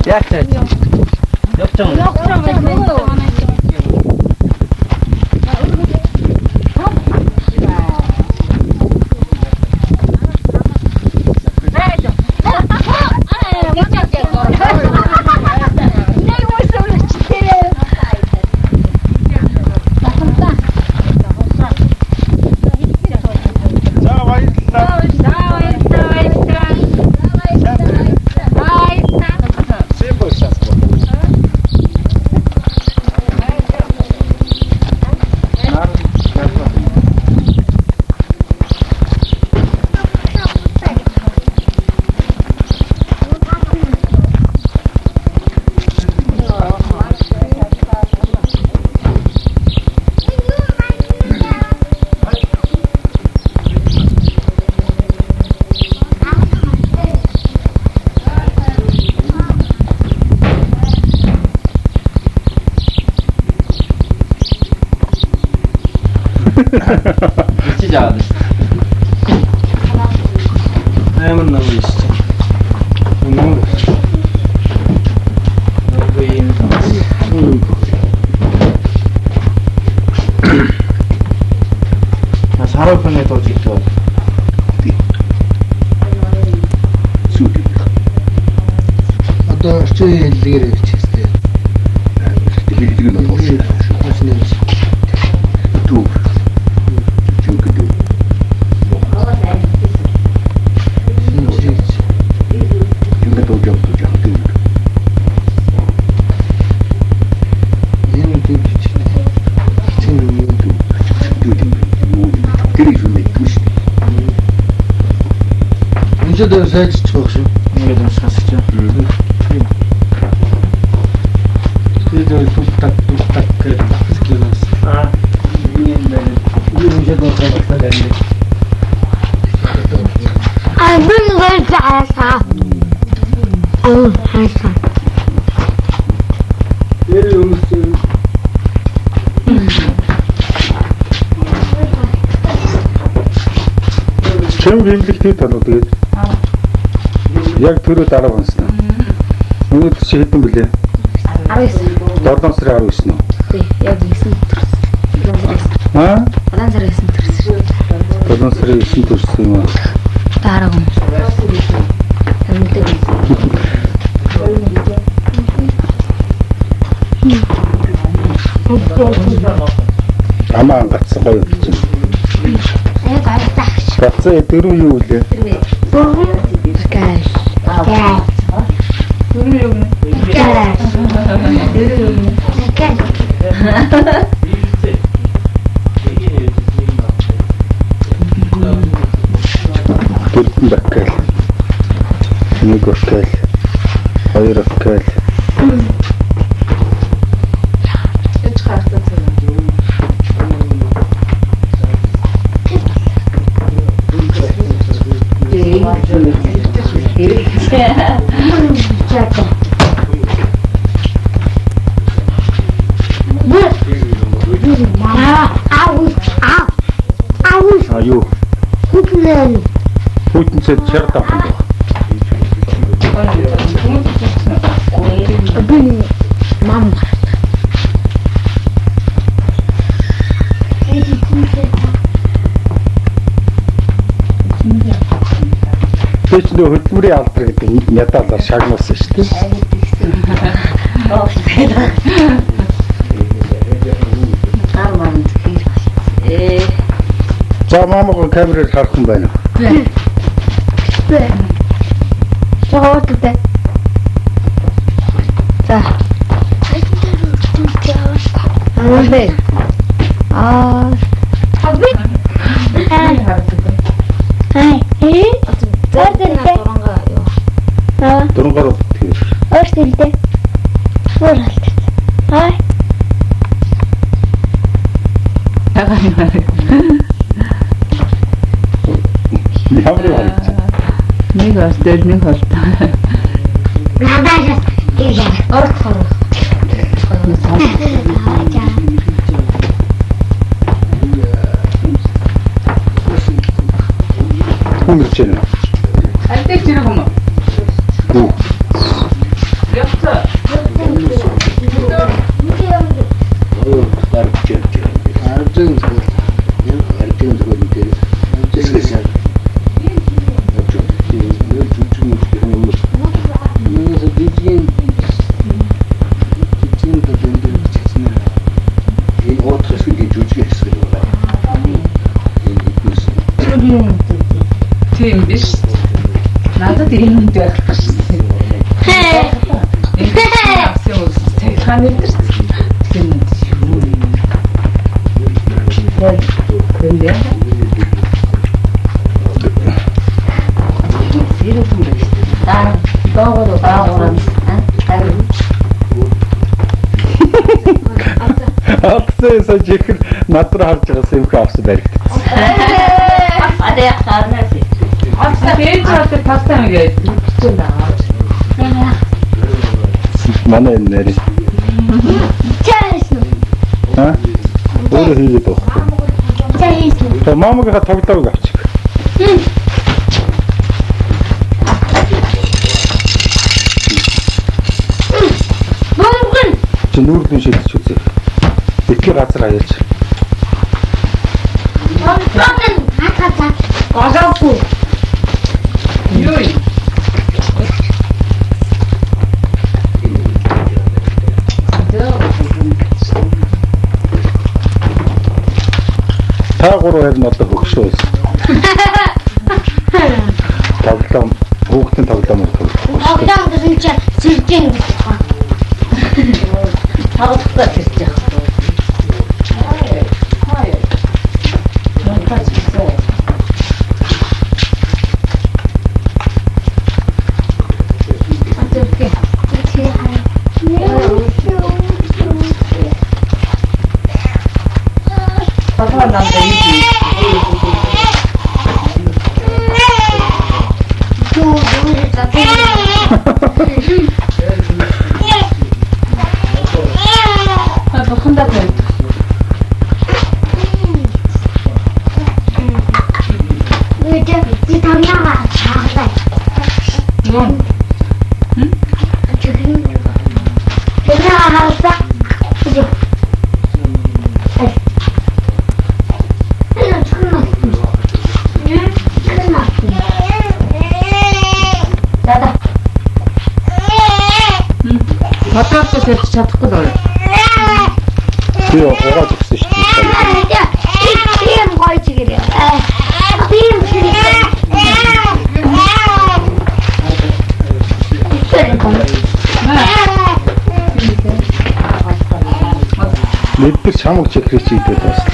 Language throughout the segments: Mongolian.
Jak to jest? 역정. Geçici abi. Hemen ne bu işte. Bunu koyayım. 나 4월 편에 더 찍죠. Одоо орчин хэллэгээр хичээстэй. Хэллэг нь болчихсон. Түг. Чүнкэдүү. Чүнкэдүү жагтай. Энэ тийм хичээнэ. Хичээнэ юу гэдэг. Тэр их юм биш. Өнөөдөр сайжчих واخ шүү. Ингээд уншихаас ч. Тэгээд тултак гэж хэлээс. Аа. Өнөөдөр сайжчихсан юм. Абин гэрчаасаа. Хайсан. Тэр юмсэн. Чем библиктэй тань тэгээд яг төрөө дараа банснаа. Өнөөдөр чи хэдэн блэ? 19. 7 сарын 19 нь. Тий, яг 9 төрсөн. Аа? 7 сарын 9 төрсөн. 7 сарын 9 төрсөн юм аа. Дараа гом. Амаа гацсан гоё юм. Яг айтаач. Гацсан дөрөв юу вэ? Гай. Гай. Дөрвөн бакал. Нэг бакал. Хоёр бакал. А юу? Хүүтэнцэд чар тавхан баг. Би мам. Тэч нөө хөдөлмөрийн алдар гэдэг медалаар шагнуулсан шүү дээ. За маамаа камераар харах юм байна уу? Чогоолтой. За. Амбэ. Аа. Аби. Хай. Зэрдээ. Дөрөн гаруй тийм. Өөртөлдөө. Suurалт. Хай. Ямар юм. Нэг остой нэг холтой. Надаас тийм орох. Хүн гэж байна. Альтэг чирэг юм уу? Гүү. Явц Та мэдэрч. 근데 나 너고도 나오면 Атсаасаа чихэр надраа харж байгаас юм хавс баригд. 아래 가나지. 아까 베이츠한테 파스타 먹여야지. 비싼 나. Манай энэ нэр. 잘했어. Аа? Өөрөө хийгээд байгаа. 잘했어. Тэгээ маамыгаа тоглоог авчих. 몽근. Чи нүүрдэн шидэж үзье. Итгэр газар аяач. 몽근. 아까다. 가자고. 유이. Та гурав харин одоо хөгшөөс. Тоглоом хүүхдийн тоглоом тоглох. 거기다 진짜 질진 거. 하고 싶다 진짜. 바깥에서 대치 잡고 놀. Би угааж өгсөн шүү дээ. Тийм гоё чигээр. Тийм чигээр. Бид нар чамаг чихрээ чи идээд байна.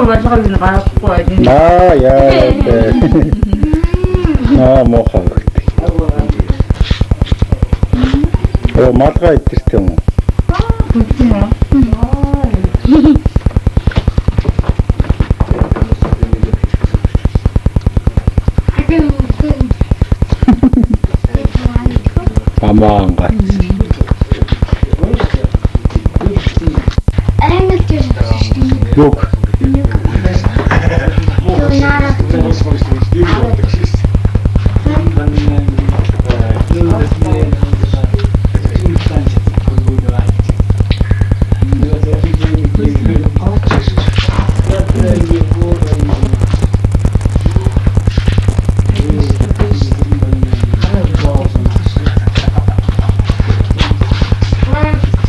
맞아가지고 가갖고 와야지. Аа яа. Аа мохоо. Малгай идэртэй юм уу? Амаан гат. Юг.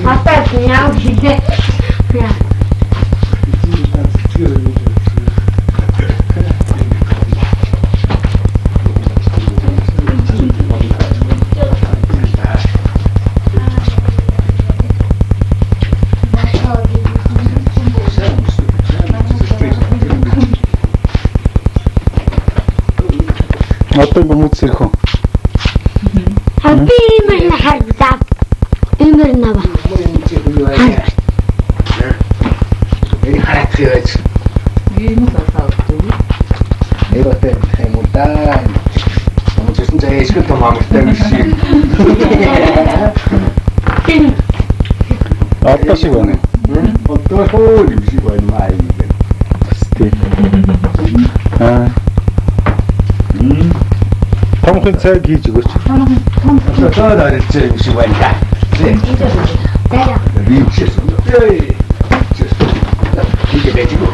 아빠 그냥 기대. 그냥. 어떤 거 못 쓸고? 하필이면 하다. 이mer나 봐. Харагдаж. юм саасаа. Эвэтэй хэмудаа. Амжилтсан зэйсгэл том амгалтай биш. Одоо шиг байна. Одоо хөө юм шиг байна маа юм. Аа. Томхон цаг хийж өгөөч. Одоо дараач юм шиг байна. 내려. Вивчээс. 이게 매지고.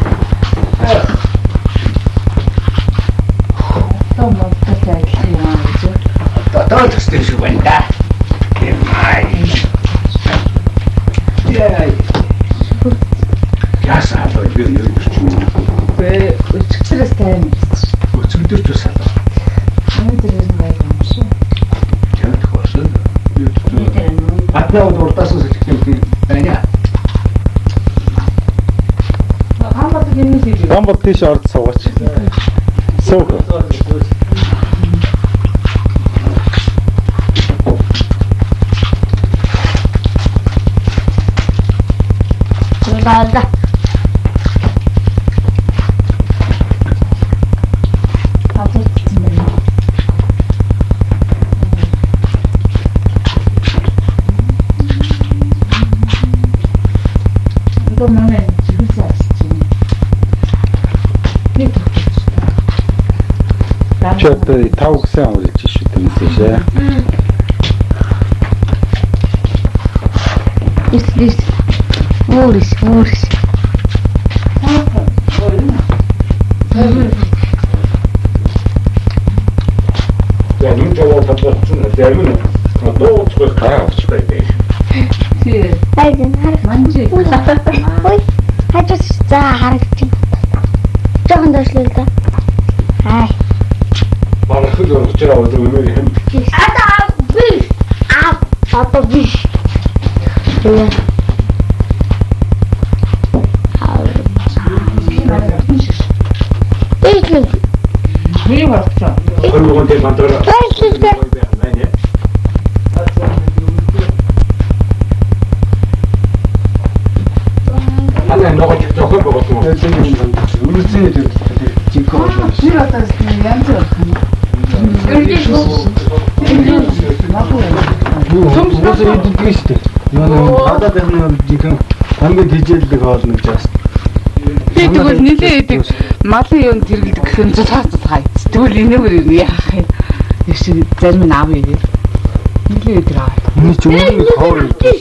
또 먹다 이렇게 또 testing шиг байна да. Гэмай. Яй. Ясаа л юу юу. 왜 өчигдрээс тайм. өдөр ч усаад. Өнөөдөр ирнэ байх юм шиг. Чамд хоосон. Гаднаа урдаас нь сэтгэх байна. Хамбат гинэ хийж. Гамбал тийш орд суугач. Суух. Ладно. 이거 먹으면 죽을 수 없지. Чи одоо тав гэсэн үрж шүү дээ мэдээш. Ис. Мөрс. За энэ жоо татсан дэрмэн нууцгүй гараач байдаг. 그 Хайдэн харах. 만지. Ой. Хажууд за харагдчих. Жохон дөшлөө л да. Хай. Манай хөл орж байгаа өдөр юм. Одоо биш. Тэгээ. Эйгэн. 왜 왔어? 얼굴한테 만들어. 아니 너가 직접 걸 먹었어. 울진이 되게 지금 술 갖다 쓰는 양주. Хүмүүс иддэг шүү дээ. Яа надад энэ жинхэнэ хамгийн тэжээлдэг хоол нэг жаас. Би тэгвэл нилээ идэг малын юм тэргэлдэг гэсэн цаа. Тэгвэл энэгээр яах юм? Яшиг зарим нь аав идэг. Нилээ идэг аа. Миний ч өмнө хоор иддэг.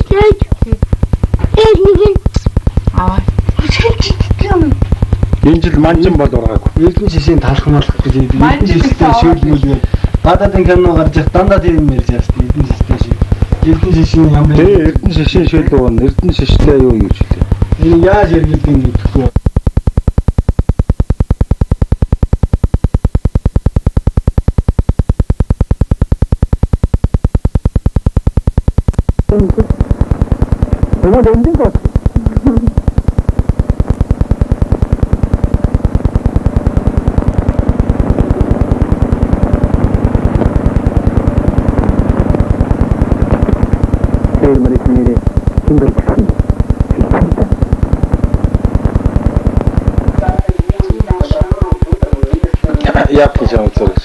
Эйгэн. Аа. Энэ жил манжин бол ургаагүй. Эрдэнэ шишийн талхмалах гэж иддэг. Манж Эрдэнэ шиштэй гэсэн шийдмүүлээ. Гадаад кино гарч явах дандаа тийм ярьж байгаа шүү дээ. Эрдэнэ шиштэй шиг. Эрдэнэ шишийн юм бэ? Тэгээ Эрдэнэ шишин шүлэг байна. Эрдэнэ шиштэй юу гэж хэлээ. Энэ яаж ярилдаг юм гэхгүй. Тэгвэл эндэн гот. Яг гэж аваад.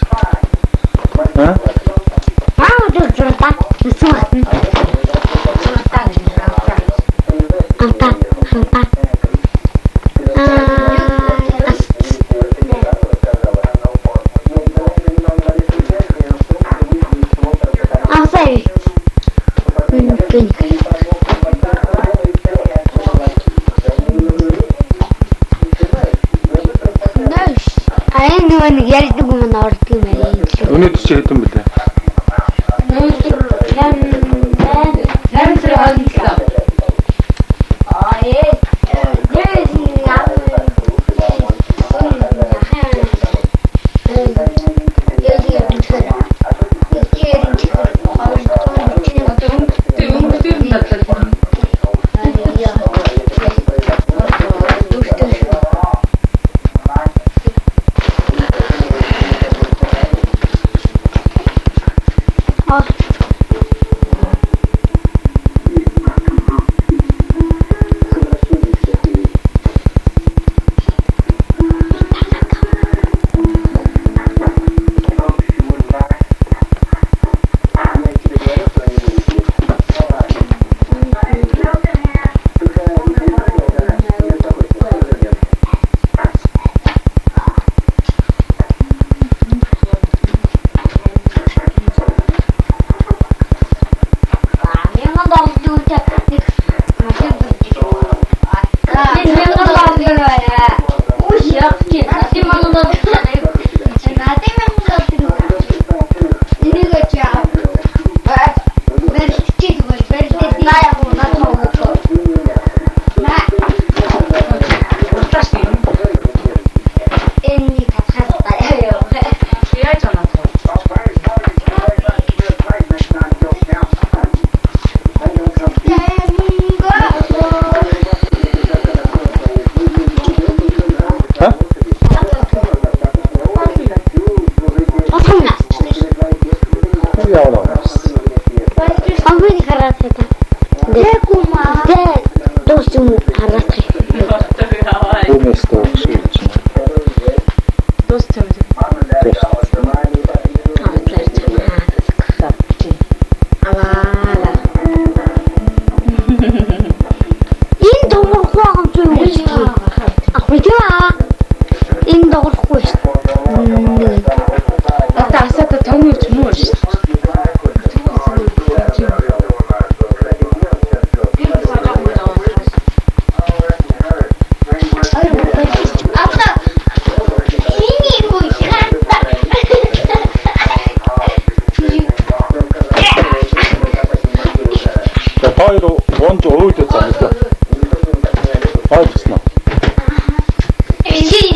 Аа? Журтаа. Ярьдаг юм ордог юм аа. Өнөөдөр чи хэдэн бэлээ?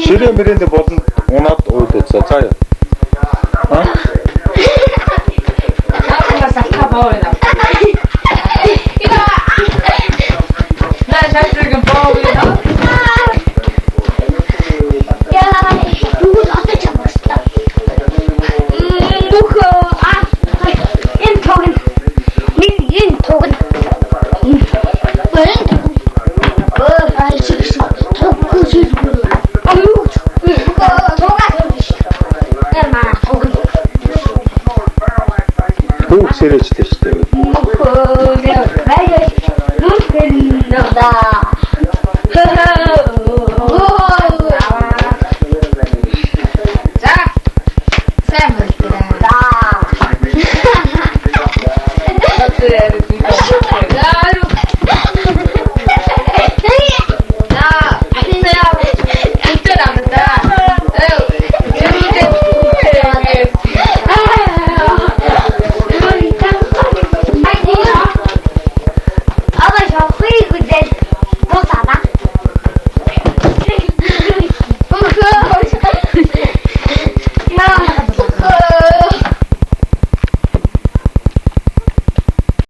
Ширээ мэрэндээ болон унаад ууд үзээ цаая.